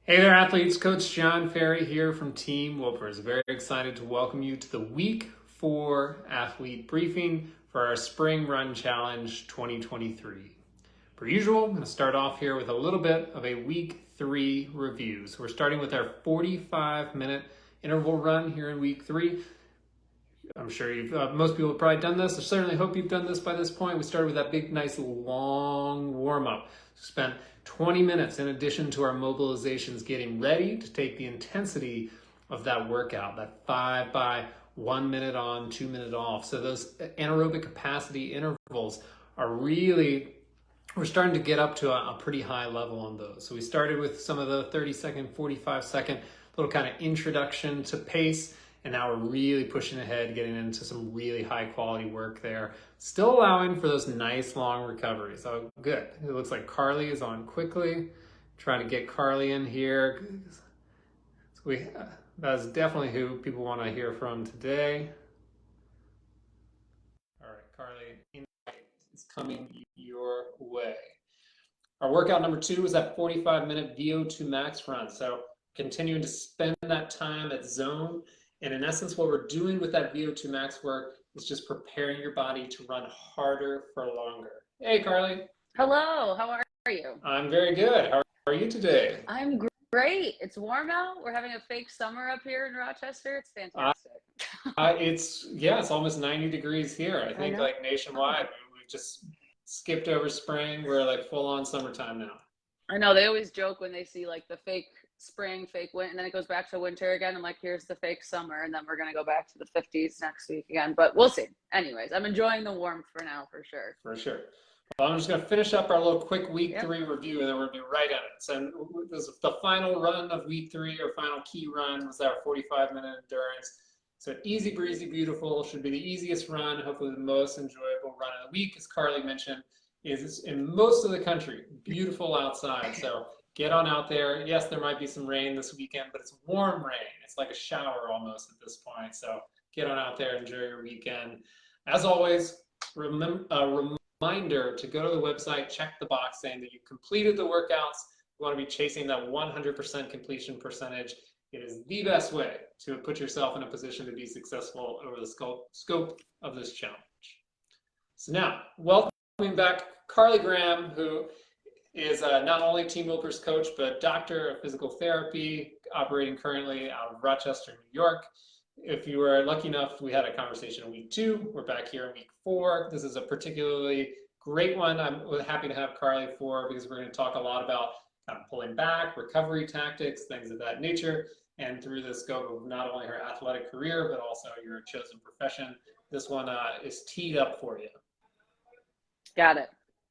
Hey there, athletes. Coach John Ferry here from Team Wilpers. Very excited to welcome you to the Week 4 athlete briefing for our Spring Run Challenge 2023. Per usual, I'm going to start off here with a little bit of a Week 3 review. So we're starting with our 45-minute interval run here in Week 3. I'm sure most people have probably done this. I certainly hope you've done this by this point. We started with that big, nice, long warm-up. Spent 20 minutes in addition to our mobilizations getting ready to take the intensity of that workout, that 5 by 1 minute on, 2 minute off. So those anaerobic capacity intervals are really, we're starting to get up to a pretty high level on those. So we started with some of the 30-second, 45-second little kind of introduction to pace. And now we're really pushing ahead, getting into some really high quality work there. Still allowing for those nice long recoveries. So good. It looks like Carly is on quickly. Trying to get Carly in here. So that's definitely who people want to hear from today. All right, Carly, invite is coming your way. Our workout number 2 is that 45-minute VO2 max run. So continuing to spend that time at zone. And in essence, what we're doing with that VO2 max work is just preparing your body to run harder for longer. Hey, Carly. Hello, how are you? I'm very good. How are you today? I'm great. It's warm out. We're having a fake summer up here in Rochester. It's fantastic. It's almost 90 degrees here. I I think know. like nationwide, we've just skipped over spring. We're like full on summertime now. I know they always joke when they see like the fake spring, fake winter, and then it goes back to winter again. I'm like, here's the fake summer, and then we're gonna go back to the 50s next week again. But we'll see. Anyways, I'm enjoying the warmth for now for sure. For sure. Well, I'm just going to finish up our little quick week Yep. 3 review, and then we're going to be right on it. So this is the final run of week 3, or final key run was our 45-minute endurance. So easy breezy, beautiful, should be the easiest run, hopefully the most enjoyable run of the week, as Carly mentioned, is in most of the country, beautiful outside. So get on out there. Yes, there might be some rain this weekend, but it's warm rain. It's like a shower almost at this point. So get on out there, enjoy your weekend. As always, reminder to go to the website, check the box saying that you completed the workouts. You want to be chasing that 100% completion percentage. It is the best way to put yourself in a position to be successful over the scope of this challenge. So now, welcoming back Carly Graham, who is not only Team Wilpers coach, but doctor of physical therapy, operating currently out of Rochester, New York. If you were lucky enough, we had a conversation in week 2. We're back here in week 4. This is a particularly great one I'm happy to have Carly for, because we're going to talk a lot about kind of pulling back, recovery tactics, things of that nature, and through the scope of not only her athletic career, but also your chosen profession. This one is teed up for you. Got it.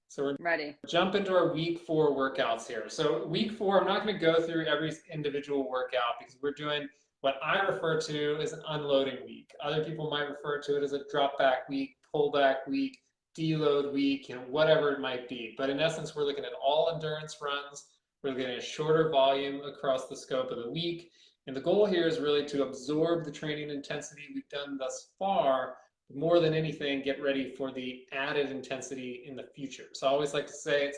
So we're Ready. jump into our week 4 workouts here. So week 4, I'm not going to go through every individual workout because we're doing what I refer to as an unloading week. Other people might refer to it as a drop back week, pull back week, deload week, whatever it might be. But in essence, we're looking at all endurance runs. We're looking at a shorter volume across the scope of the week. And the goal here is really to absorb the training intensity we've done thus far. More than anything, get ready for the added intensity in the future. So I always like to say,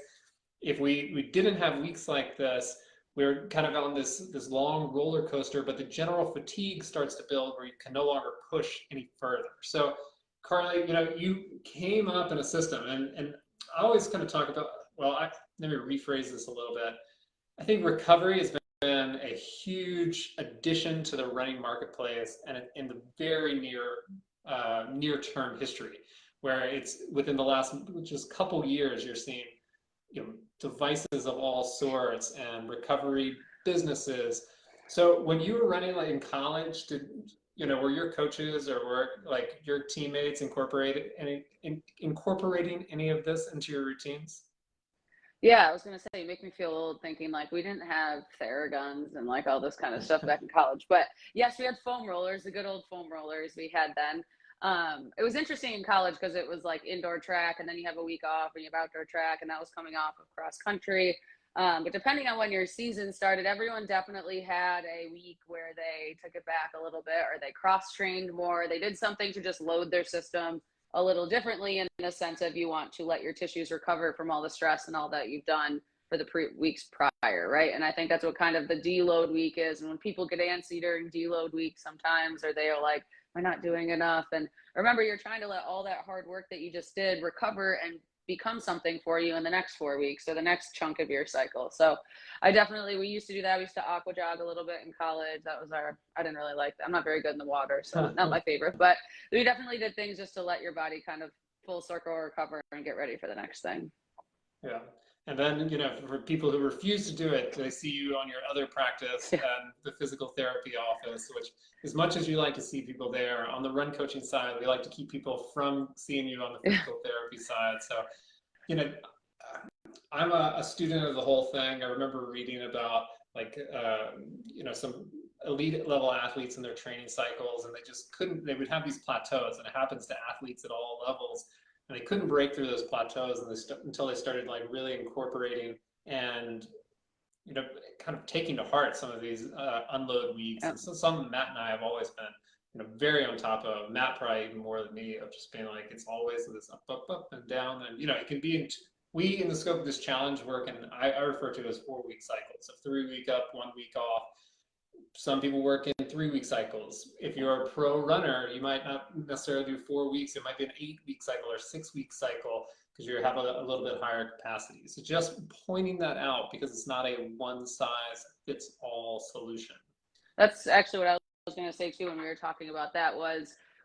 if we didn't have weeks like this, we're kind of on this long roller coaster, but the general fatigue starts to build where you can no longer push any further. So Carly, you came up in a system, and I always kind of talk about, let me rephrase this a little bit. I think recovery has been a huge addition to the running marketplace, and in the very near-term history, where it's within the last just couple years, you're seeing devices of all sorts and recovery businesses. So when you were running like in college, were your coaches or were like your teammates incorporating any of this into your routines? Yeah, I was gonna say, you make me feel old thinking like we didn't have Theraguns and like all this kind of stuff back in college. But yes, we had foam rollers, the good old foam rollers we had then. It was interesting in college because it was like indoor track, and then you have a week off and you have outdoor track, and that was coming off of cross country. But depending on when your season started, everyone definitely had a week where they took it back a little bit, or they cross trained more. They did something to just load their system a little differently, in a sense of you want to let your tissues recover from all the stress and all that you've done for the weeks prior, right? And I think that's what kind of the deload week is. And when people get antsy during deload week sometimes, or they are like, we're not doing enough. And remember, you're trying to let all that hard work that you just did recover and become something for you in the next 4 weeks or the next chunk of your cycle. So we used to do that. We used to aqua jog a little bit in college. That was I didn't really like that. I'm not very good in the water, so not my favorite, but we definitely did things just to let your body kind of full circle recover and get ready for the next thing. Yeah. And then, for people who refuse to do it, they see you on your other practice and the physical therapy office, which, as much as you like to see people there, on the run coaching side, we like to keep people from seeing you on the physical therapy side. So, I'm a student of the whole thing. I remember reading about some elite level athletes in their training cycles, and they would have these plateaus, and it happens to athletes at all levels. And they couldn't break through those plateaus until they started really incorporating and kind of taking to heart some of these unload weeks. And so some Matt and I have always been very on top of. Matt probably even more than me, of just being like, it's always this up and down, and it can be in the scope of this challenge work, and I refer to it as 4-week cycles. So 3 week up, 1 week off. Some people work in 3-week cycles. If you're a pro runner, you might not necessarily do 4 weeks. It might be an 8-week cycle or 6-week cycle because you have a little bit higher capacity. So just pointing that out, because it's not a one size fits all solution. That's actually what I was going to say too when we were talking about that,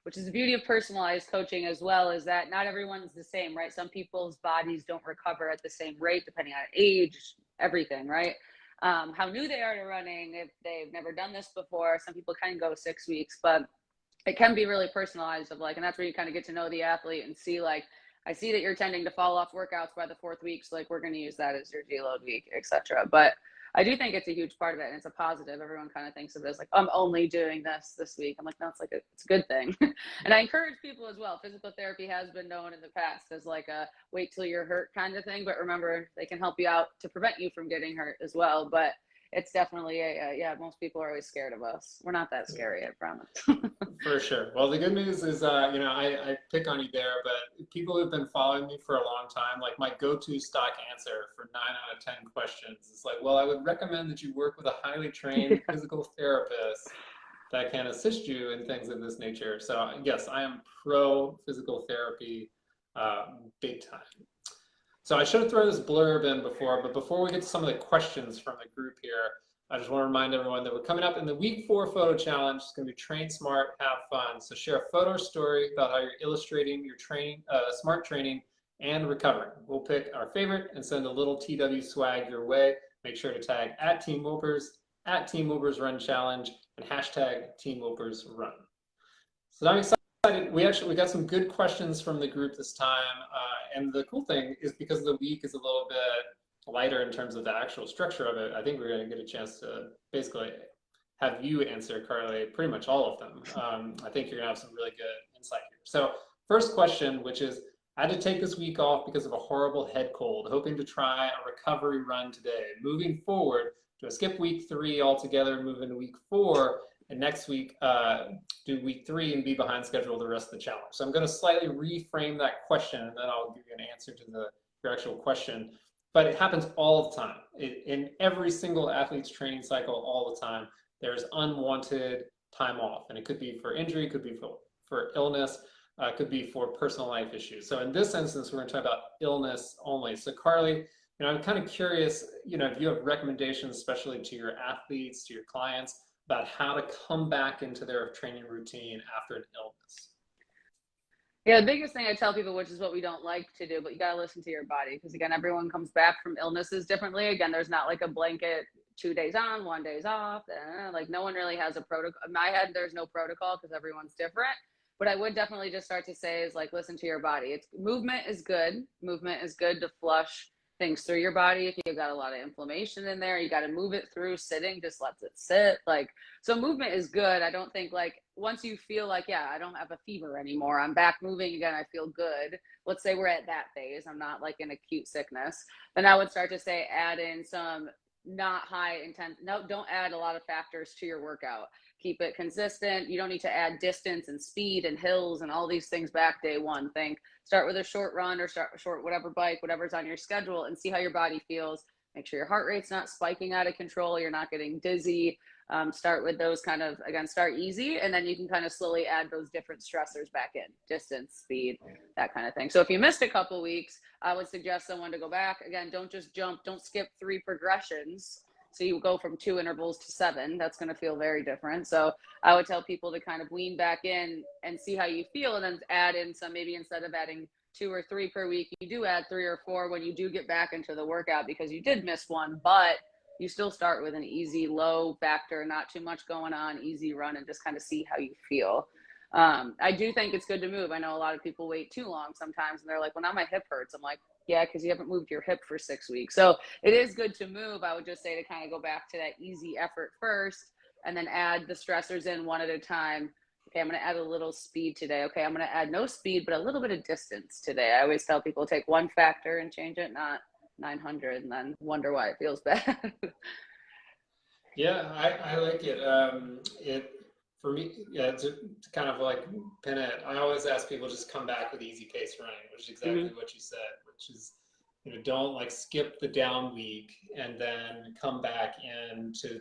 which is the beauty of personalized coaching as well, is that not everyone's the same, right? Some people's bodies don't recover at the same rate depending on age, everything, right? How new they are to running, if they've never done this before. Some people can go 6 weeks, but it can be really personalized and that's where you kind of get to know the athlete and see I see that you're tending to fall off workouts by the 4th week, so we're going to use that as your deload week, etc. But I do think it's a huge part of it, and it's a positive. Everyone kind of thinks of it as I'm only doing this week. I'm like, no, it's a good thing. And I encourage people as well. Physical therapy has been known in the past as a wait till you're hurt kind of thing, but remember, they can help you out to prevent you from getting hurt as well. But it's definitely most people are always scared of us. We're not that scary, I promise. For sure. Well, the good news is, I pick on you there, but people who've been following me for a long time, my go-to stock answer for 9 out of 10 questions is well, I would recommend that you work with a highly trained physical therapist that can assist you in things of this nature. So yes, I am pro physical therapy, big time. So I should have thrown this blurb in before, but before we get to some of the questions from the group here, I just want to remind everyone that we're coming up in the week 4 photo challenge. It's going to be train smart, have fun. So share a photo story about how you're illustrating your training, smart training and recovering. We'll pick our favorite and send a little TW swag your way. Make sure to tag @TeamWhoopers, @TeamWhoopers Run Challenge, and #TeamWhoopersRun. So I'm excited. We got some good questions from the group this time. And the cool thing is, because the week is a little bit lighter in terms of the actual structure of it, I think we're going to get a chance to basically have you answer, Carly, pretty much all of them. I think you're going to have some really good insight here. So first question, which is, I had to take this week off because of a horrible head cold, hoping to try a recovery run today. Moving forward, do I skip week 3 altogether and move into week 4? And next week, do week 3 and be behind schedule the rest of the challenge. So I'm going to slightly reframe that question, and then I'll give you an answer to your actual question. But it happens all the time. In every single athlete's training cycle, all the time, there's unwanted time off. And it could be for injury, it could be for illness, it could be for personal life issues. So in this instance, we're going to talk about illness only. So Carly, I'm kind of curious, if you have recommendations, especially to your athletes, to your clients, about how to come back into their training routine after an illness. Yeah, the biggest thing I tell people, which is what we don't like to do, but you got to listen to your body, because again, everyone comes back from illnesses differently. Again, there's not a blanket 2 days on, 1 day off. No one really has a protocol. In my head, there's no protocol because everyone's different. What I would definitely just start to say is listen to your body. Movement is good. Movement is good to flush things through your body. If you've got a lot of inflammation in there, you got to move it through. Sitting just lets it sit. So movement is good. I don't think once you feel I don't have a fever anymore, I'm back moving again, I feel good. Let's say we're at that phase, I'm not in acute sickness, then I would start to say add in some not high intense. No, don't add a lot of factors to your workout. Keep it consistent. You don't need to add distance and speed and hills and all these things back day one. Start with a short run or short whatever bike, whatever's on your schedule, and see how your body feels. Make sure your heart rate's not spiking out of control. You're not getting dizzy. Start with those kind of, again, start easy, and then you can kind of slowly add those different stressors back in, distance, speed, that kind of thing. So if you missed a couple weeks, I would suggest someone to go back. Again, don't just jump, don't skip 3 progressions. So you go from 2 intervals to 7. That's going to feel very different. So I would tell people to kind of wean back in and see how you feel, and then add in some, maybe instead of adding 2 or 3 per week, you do add 3 or 4 when you do get back into the workout, because you did miss one, but you still start with an easy, low factor, not too much going on, easy run, and just kind of see how you feel. I do think it's good to move. I know a lot of people wait too long sometimes, and they're like, well, now my hip hurts. I'm like, yeah, because you haven't moved your hip for 6 weeks. So it is good to move. I would just say to kind of go back to that easy effort first, and then add the stressors in one at a time. Okay, I'm going to add a little speed today. Okay, I'm going to add no speed, but a little bit of distance today. I always tell people, take one factor and change it, not 900, and then wonder why it feels bad. Yeah, I like it. It for me, yeah, to kind of like pin it. I always ask people just come back with easy pace running, which is exactly Mm-hmm. what you said, which is, don't like skip the down week and then come back into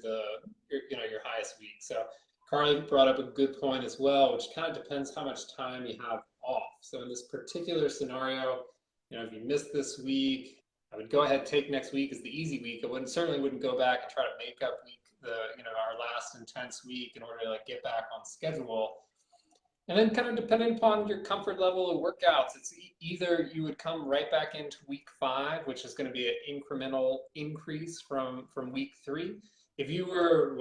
your highest week. So Carly brought up a good point as well, which kind of depends how much time you have off. So in this particular scenario, if you missed this week, I would go ahead, take next week as the easy week. I certainly wouldn't go back and try to make up our last intense week in order to like get back on schedule. And then kind of depending upon your comfort level of workouts, it's either you would come right back into week 5, which is going to be an incremental increase from week 3. If you were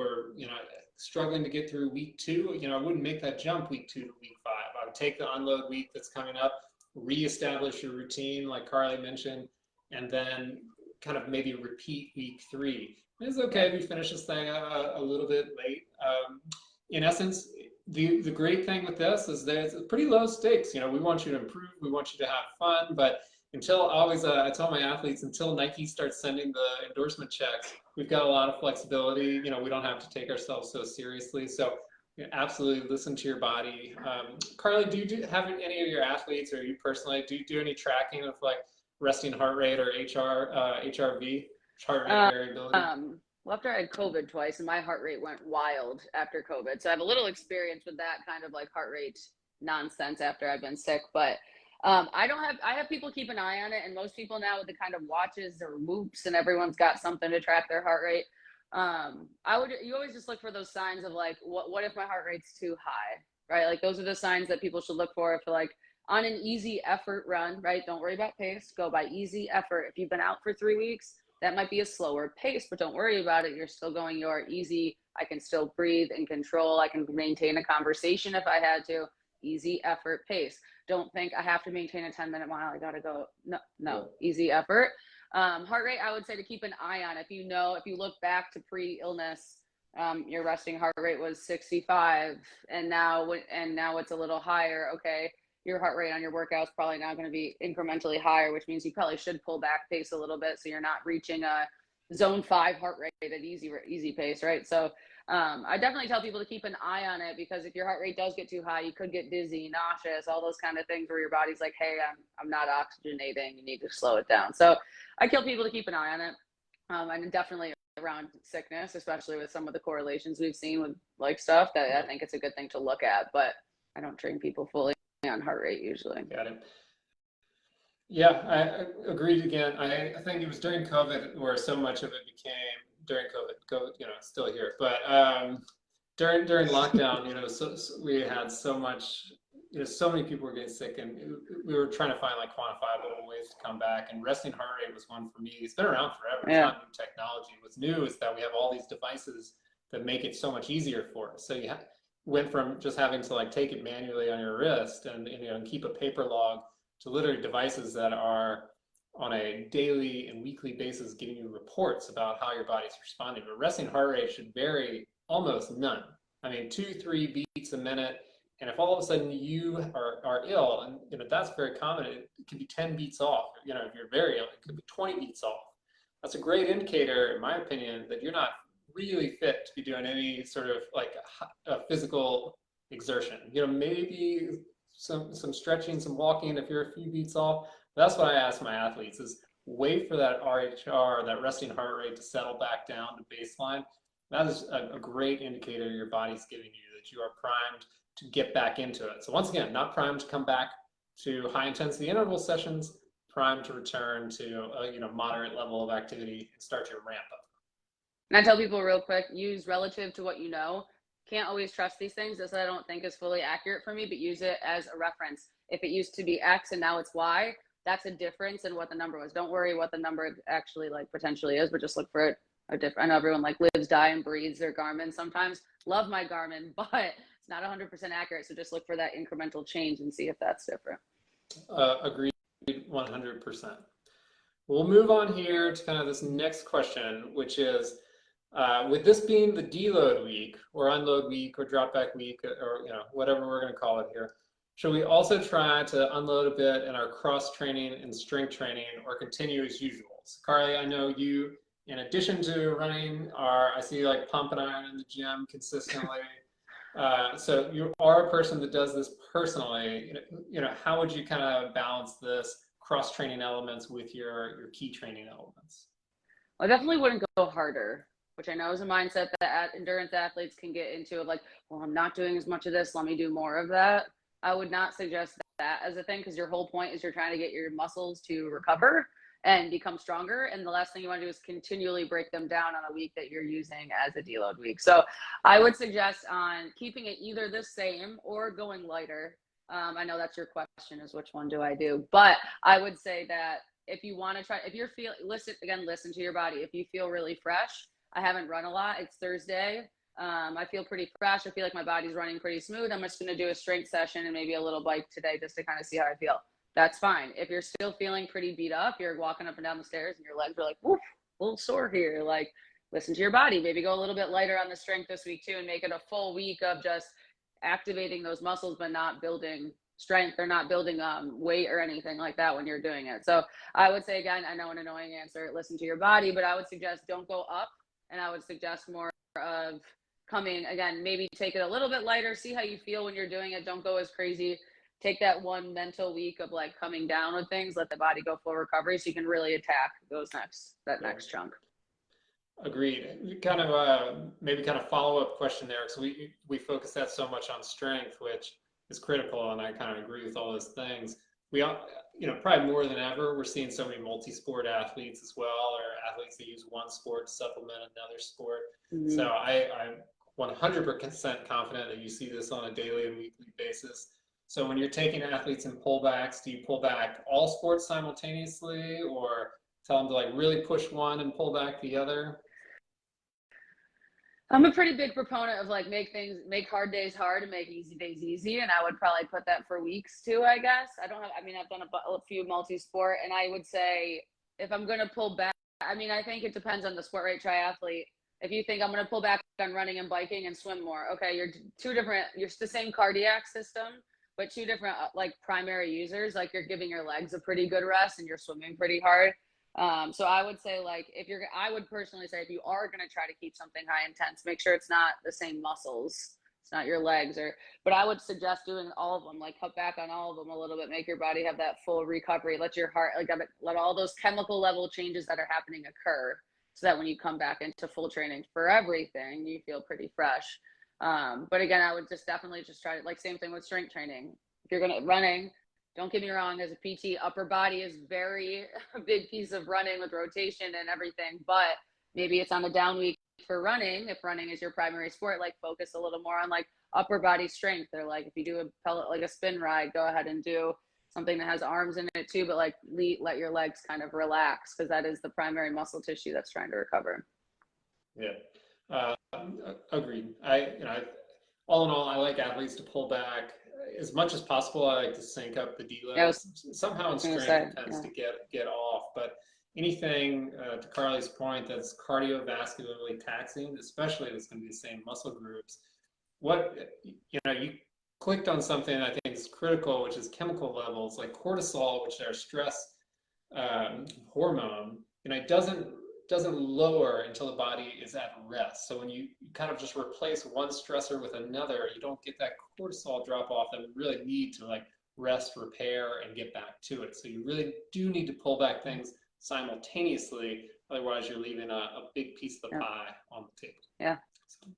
struggling to get through week 2, I wouldn't make that jump week 2 to week 5. I would take the unload week that's coming up, reestablish your routine like Carly mentioned, and then kind of maybe repeat week 3. It's okay if you finish this thing a little bit late. In essence, the great thing with this is that it's pretty low stakes. We want you to improve, we want you to have fun, but I tell my athletes, until Nike starts sending the endorsement checks, we've got a lot of flexibility. We don't have to take ourselves so seriously. So absolutely listen to your body. Carly, do you have any of your athletes, or you personally, do you do any tracking of like resting heart rate or HRV, heart rate variability? Well, after I had COVID twice, and my heart rate went wild after COVID. So I have a little experience with that kind of like heart rate nonsense after I've been sick. But I have people keep an eye on it. And most people now with the kind of watches or Whoops, and everyone's got something to track their heart rate. You always just look for those signs of like, what if my heart rate's too high, right? Like those are the signs that people should look for. If like on an easy effort run, right? Don't worry about pace, go by easy effort. If you've been out for 3 weeks, that might be a slower pace, but don't worry about it. You're still going your easy. I can still breathe and control. I can maintain a conversation if I had to. Easy effort pace. Don't think I have to maintain a 10-minute mile. I got to go. No, easy effort. Heart rate, I would say to keep an eye on. If you look back to pre-illness, your resting heart rate was 65, and now it's a little higher. Okay, your heart rate on your workout is probably now going to be incrementally higher, which means you probably should pull back pace a little bit, so you're not reaching a zone 5 heart rate at easy pace, right? So I definitely tell people to keep an eye on it, because if your heart rate does get too high, you could get dizzy, nauseous, all those kind of things where your body's like, hey, I'm not oxygenating, you need to slow it down. So I tell people to keep an eye on it. And definitely around sickness, especially with some of the correlations we've seen with like stuff, that I think it's a good thing to look at, but I don't train people fully on heart rate usually. Got it. Yeah, I agreed again. I think it was during COVID where so much of it became during COVID, still here, but during lockdown, so we had so much, so many people were getting sick, and we were trying to find like quantifiable ways to come back. And resting heart rate was one for me. It's been around forever. It's not new technology. What's new is that we have all these devices that make it so much easier for us. So you went from just having to like take it manually on your wrist and keep a paper log, to literally devices that are on a daily and weekly basis giving you reports about how your body's responding. But resting heart rate should vary almost none. I mean, 2-3 beats a minute. And if all of a sudden you are ill, and that's very common, it can be 10 beats off. If you're very ill, it could be 20 beats off. That's a great indicator, in my opinion, that you're not really fit to be doing any sort of like a physical exertion. Maybe some stretching, some walking if you're a few beats off. That's what I ask my athletes is, wait for that RHR, that resting heart rate, to settle back down to baseline. That is a great indicator your body's giving you that you are primed to get back into it. So once again, not primed to come back to high intensity interval sessions, primed to return to a moderate level of activity and start your ramp up. And I tell people real quick, use relative to what you know. Can't always trust these things. This I don't think is fully accurate for me, but use it as a reference. If it used to be X and now it's Y, that's a difference in what the number was. Don't worry what the number actually like potentially is, but just look for it. I know everyone like lives, die, and breathes their Garmin sometimes. Love my Garmin, but it's not 100% accurate. So just look for that incremental change and see if that's different. Agreed 100%. We'll move on here to kind of this next question, which is, with this being the deload week or unload week or drop back week or whatever we're going to call it here, should we also try to unload a bit in our cross training and strength training or continue as usual? So Carly, I know you, in addition to running, I see you like pump and iron in the gym consistently. So you are a person that does this personally. How would you kind of balance this cross training elements with your key training elements? I definitely wouldn't go harder, which I know is a mindset that endurance athletes can get into of like, well, I'm not doing as much of this, let me do more of that. I would not suggest that as a thing, because your whole point is you're trying to get your muscles to recover and become stronger. And the last thing you want to do is continually break them down on a week that you're using as a deload week. So I would suggest on keeping it either the same or going lighter. I know that's your question, is which one do I do? But I would say that if you want to try, if you're listen to your body. If you feel really fresh, I haven't run a lot. It's Thursday. I feel pretty fresh. I feel like my body's running pretty smooth. I'm just going to do a strength session and maybe a little bike today just to kind of see how I feel. That's fine. If you're still feeling pretty beat up, you're walking up and down the stairs and your legs are like, woof, a little sore here. Like, listen to your body. Maybe go a little bit lighter on the strength this week too, and make it a full week of just activating those muscles, but not building strength or not building weight or anything like that when you're doing it. So I would say, again, I know an annoying answer, listen to your body, but I would suggest don't go up, and I would suggest more of coming, again, maybe take it a little bit lighter, see how you feel when you're doing it. Don't go as crazy. Take that one mental week of like coming down with things, let the body go full recovery so you can really attack that next chunk. Agreed. Kind of maybe kind of follow-up question there, because we focus that so much on strength, which is critical, and I kind of agree with all those things. We all, probably more than ever, we're seeing so many multi-sport athletes as well, or athletes that use one sport to supplement another sport. Mm-hmm. So I'm 100% confident that you see this on a daily and weekly basis. So when you're taking athletes in pullbacks, do you pull back all sports simultaneously, or tell them to like really push one and pull back the other? I'm a pretty big proponent of like make hard days hard and make easy days easy. And I would probably put that for weeks too, I guess. I've done a few multi-sport, and I would say if I'm going to pull back, I think it depends on the sport, right? Triathlete. If you think I'm going to pull back on running and biking and swim more, okay, you're the same cardiac system, but two different like primary users. Like you're giving your legs a pretty good rest and you're swimming pretty hard. So I would say like I would personally say if you are going to try to keep something high intense, make sure it's not the same muscles. It's not your legs but I would suggest doing all of them, like cut back on all of them a little bit, make your body have that full recovery, let your heart, let all those chemical level changes that are happening occur so that when you come back into full training for everything, you feel pretty fresh. But again, I would just definitely just try to, like, same thing with strength training. If you're going to running, don't get me wrong, as a PT, upper body is very a big piece of running with rotation and everything, but maybe it's on a down week for running. If running is your primary sport, like focus a little more on like upper body strength, or like if you do like a spin ride, go ahead and do something that has arms in it too, but like let your legs kind of relax, because that is the primary muscle tissue that's trying to recover. Yeah, agreed. All in all, I like athletes to pull back as much as possible. I like to sync up the deload. Somehow in strength tends to get off, but anything to Carly's point that's cardiovascularly taxing, especially if it's going to be the same muscle groups. You clicked on something I think is critical, which is chemical levels like cortisol, which is our stress hormone. It doesn't lower until the body is at rest. So when you kind of just replace one stressor with another, you don't get that cortisol drop off that we really need to like rest, repair, and get back to it. So you really do need to pull back things simultaneously. Otherwise, you're leaving a big piece of the pie on the table. Yeah. So,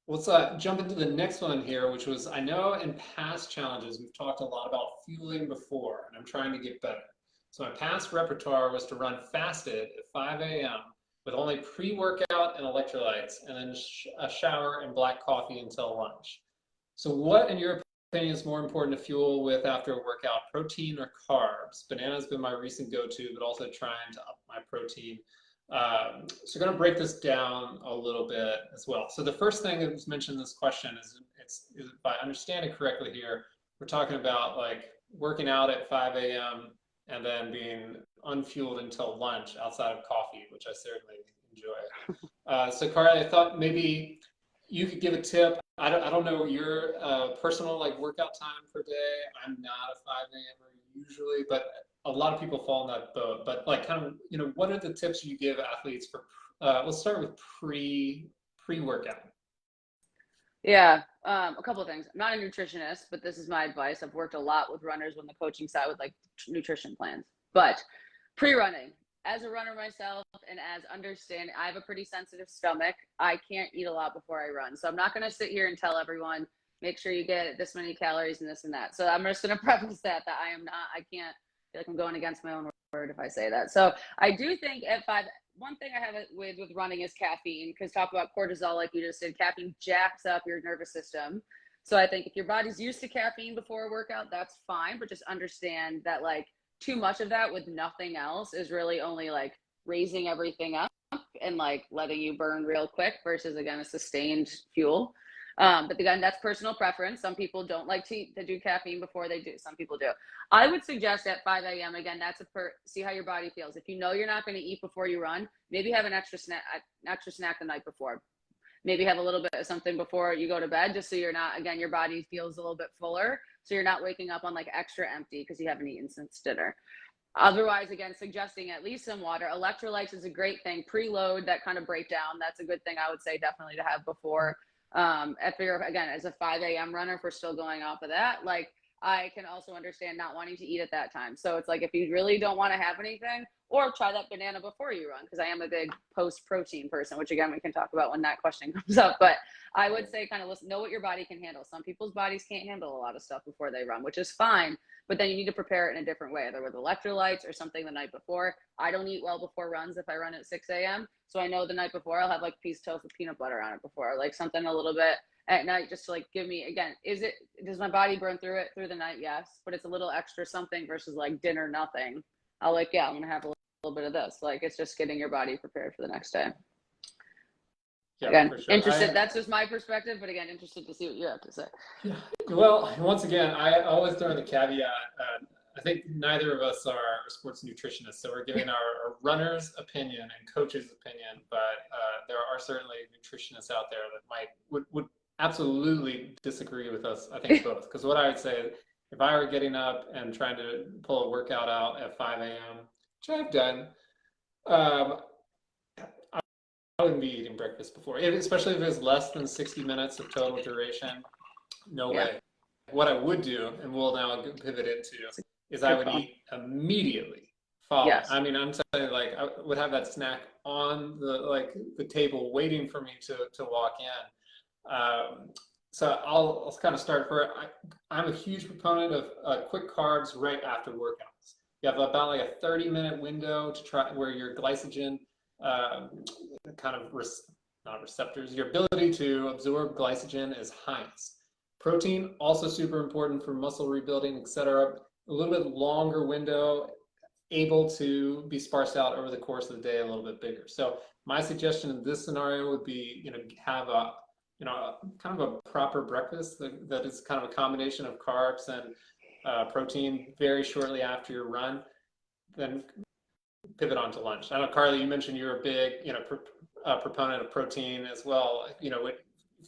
let's jump into the next one here, which was, I know in past challenges, we've talked a lot about fueling before, and I'm trying to get better. So my past repertoire was to run fasted at 5 a.m. with only pre-workout and electrolytes, and then a shower and black coffee until lunch. So what, in your opinion, is more important to fuel with after a workout, protein or carbs? Banana's been my recent go-to, but also trying to up my protein. So we're going to break this down a little bit as well. So the first thing that was mentioned in this question is if I understand it correctly here, we're talking about like working out at 5 a.m. and then being unfueled until lunch outside of coffee, which I certainly enjoy. So Carly, I thought maybe you could give a tip. I don't know your personal like workout time per day. I'm not a 5 a.m.er usually, but a lot of people fall in that boat. But like kind of, you know, what are the tips you give athletes for, let's start with pre-workout. Yeah, a couple of things. I'm not a nutritionist, but this is my advice. I've worked a lot with runners on the coaching side with like nutrition plans. But pre-running, as a runner myself and as understanding, I have a pretty sensitive stomach. I can't eat a lot before I run. So I'm not going to sit here and tell everyone, make sure you get this many calories and this and that. So I'm just going to preface that I am not, I can't feel like I'm going against my own word if I say that. So I do think at 5, one thing I have it with running is caffeine, because talk about cortisol, like you just did, caffeine jacks up your nervous system. So I think if your body's used to caffeine before a workout, that's fine, but just understand that like too much of that with nothing else is really only like raising everything up and like letting you burn real quick versus again a sustained fuel. But again, that's personal preference. Some people don't like to do caffeine before they do. Some people do. I would suggest at 5 a.m. again, that's see how your body feels. If you know you're not going to eat before you run, maybe have an extra snack the night before. Maybe have a little bit of something before you go to bed, just so you're not, again, your body feels a little bit fuller. So you're not waking up on like extra empty because you haven't eaten since dinner. Otherwise, again, suggesting at least some water. Electrolytes is a great thing. Preload, that kind of breakdown, that's a good thing I would say definitely to have before. If you're, again, as a 5 a.m. runner, if we're still going off of that, like I can also understand not wanting to eat at that time. So it's like if you really don't want to have anything, or try that banana before you run, because I am a big post-protein person, which again, we can talk about when that question comes up. But I would say kind of listen, know what your body can handle. Some people's bodies can't handle a lot of stuff before they run, which is fine. But then you need to prepare it in a different way, either with electrolytes or something the night before. I don't eat well before runs if I run at 6 a.m. So I know the night before I'll have like a piece of toast with peanut butter on it before, like something a little bit at night, just to like give me, again, does my body burn through it through the night? Yes. But it's a little extra something versus like dinner, nothing. I'll like, yeah, I'm going to have a little bit of this. Like it's just getting your body prepared for the next day. Yeah, again, for sure. interested. That's just my perspective, but again, interested to see what you have to say. Yeah. Well, once again, I always throw in the caveat. I think neither of us are sports nutritionists, so we're giving our runner's opinion and coach's opinion. But there are certainly nutritionists out there that would absolutely disagree with us. I think both, because what I would say is, if I were getting up and trying to pull a workout out at 5 a.m., which I've done, I wouldn't be eating breakfast before, especially if it was less than 60 minutes of total duration. No way. What I would do, and we'll now pivot into, is I would eat immediately following. Yes. I mean, I'm telling you, like, I would have that snack on the table waiting for me to walk in. So I'll kind of start I'm a huge proponent of quick carbs right after workouts. You have about like a 30-minute window to try where your glycogen kind of not receptors, your ability to absorb glycogen is highest. Protein also super important for muscle rebuilding, etc. A little bit longer window, able to be sparsed out over the course of the day, a little bit bigger. So my suggestion in this scenario would be, have a kind of a proper breakfast that is kind of a combination of carbs and protein very shortly after your run. Then pivot on to lunch. I know, Carly, you mentioned you're a big, proponent of protein as well.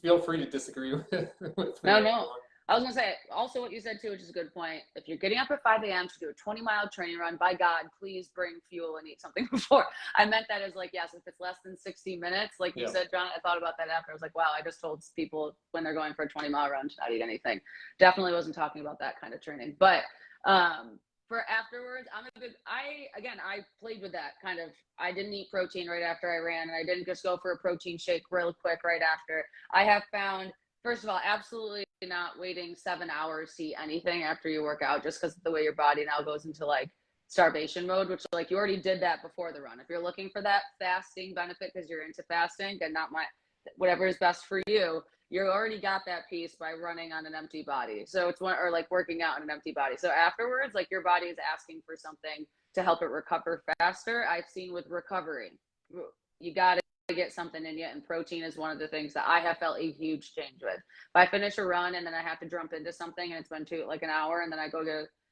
Feel free to disagree with me. No. I was going to say, also what you said too, which is a good point. If you're getting up at 5 a.m. to do a 20-mile training run, by God, please bring fuel and eat something before. I meant that as like, yes, if it's less than 60 minutes, like you said, John, I thought about that after. I was like, wow, I just told people when they're going for a 20-mile run to not eat anything. Definitely wasn't talking about that kind of training. But For afterwards, I played with that kind of. I didn't eat protein right after I ran, and I didn't just go for a protein shake real quick right after. I have found, first of all, absolutely not waiting 7 hours to eat anything after you work out, just because the way your body now goes into like starvation mode, which like you already did that before the run. If you're looking for that fasting benefit because you're into fasting and not whatever is best for you, you already got that piece by running on an empty body. So it's one, or like working out on an empty body. So afterwards, like your body is asking for something to help it recover faster. I've seen with recovery, you got to get something in you, and protein is one of the things that I have felt a huge change with. If I finish a run and then I have to jump into something and it's been like an hour, and then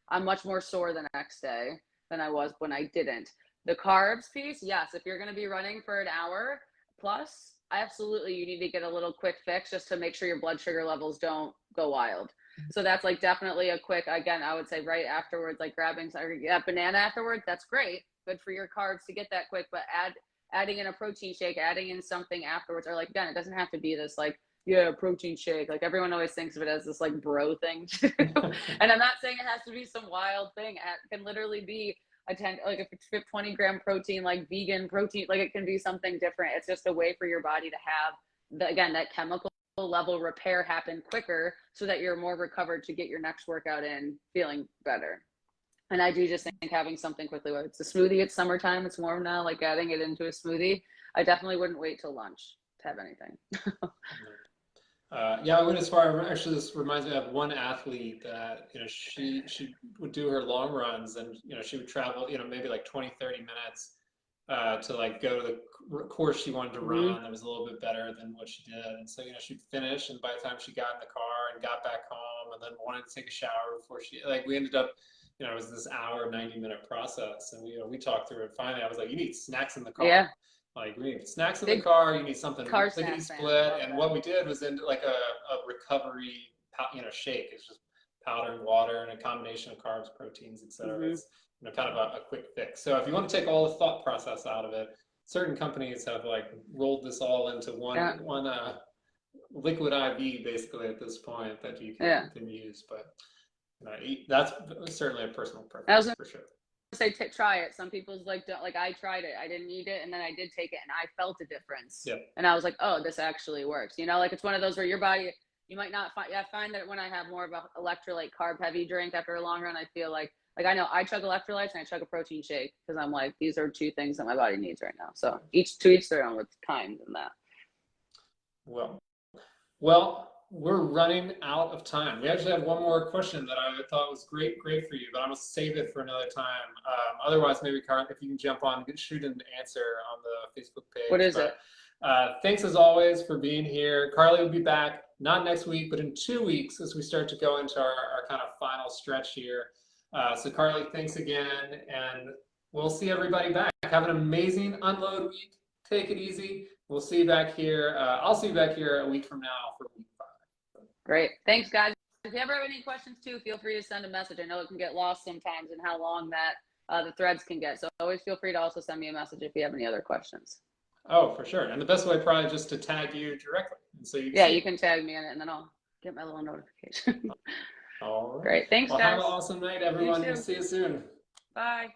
I'm much more sore the next day than I was when I didn't. The carbs piece, yes, if you're going to be running for an hour plus, absolutely, you need to get a little quick fix just to make sure your blood sugar levels don't go wild. So that's like definitely a quick, again, I would say right afterwards, like grabbing that banana afterwards, that's great. Good for your carbs to get that quick, but adding in a protein shake, adding in something afterwards, or like, again, it doesn't have to be this like, yeah, protein shake. Like everyone always thinks of it as this like bro thing to do. And I'm not saying it has to be some wild thing. It can literally be like if it's 20-gram protein, like vegan protein, like it can be something different. It's just a way for your body to have that chemical level repair happen quicker so that you're more recovered to get your next workout in feeling better. And I do just think having something quickly, whether it's a smoothie, it's summertime, it's warm now, like adding it into a smoothie, I definitely wouldn't wait till lunch to have anything. Yeah, I went as far. Actually, this reminds me of one athlete that, she would do her long runs, and, she would travel, maybe like 20, 30 minutes to like go to the course she wanted to run that was a little bit better than what she did. And so, she'd finish, and by the time she got in the car and got back home and then wanted to take a shower before we ended up, it was this hour, 90-minute process. And we talked through it. Finally, I was like, you need snacks in the car. Yeah. Like we need snacks in the car. You need something lickety split. And what we did was into like a recovery, shake. It's just powder and water and a combination of carbs, proteins, etc. It's kind of a quick fix. So if you want to take all the thought process out of it, certain companies have like rolled this all into one liquid IV basically at this point that you can use. But that's certainly a personal preference for sure. Say try it. Some people's like don't, like I tried it, I didn't eat it, and then I did take it and I felt a difference. And I was like, oh, this actually works. Like it's one of those where your body, you might not find. I find that when I have more of a electrolyte carb heavy drink after a long run, I feel like I know I chug electrolytes and I chug a protein shake because I'm like, these are two things that my body needs right now. So each their own with kind in that. Well, we're running out of time. We actually have one more question that I thought was great for you, but I'm gonna save it for another time. Otherwise, maybe Carly, if you can jump on, shoot an answer on the Facebook page. What is it? Thanks as always for being here. Carly will be back, not next week, but in 2 weeks as we start to go into our kind of final stretch here. So Carly, thanks again, and we'll see everybody back. Have an amazing unload week. Take it easy. We'll see you back here. I'll see you back here a week from now for week 5. Great. Thanks, guys. If you ever have any questions, too, feel free to send a message. I know it can get lost sometimes in how long that the threads can get. So always feel free to also send me a message if you have any other questions. Oh, for sure. And the best way probably just to tag you directly. And so you can tag me in it, and then I'll get my little notification. All right. Great. Thanks, guys. Have an awesome night, everyone. We'll see you soon. Bye.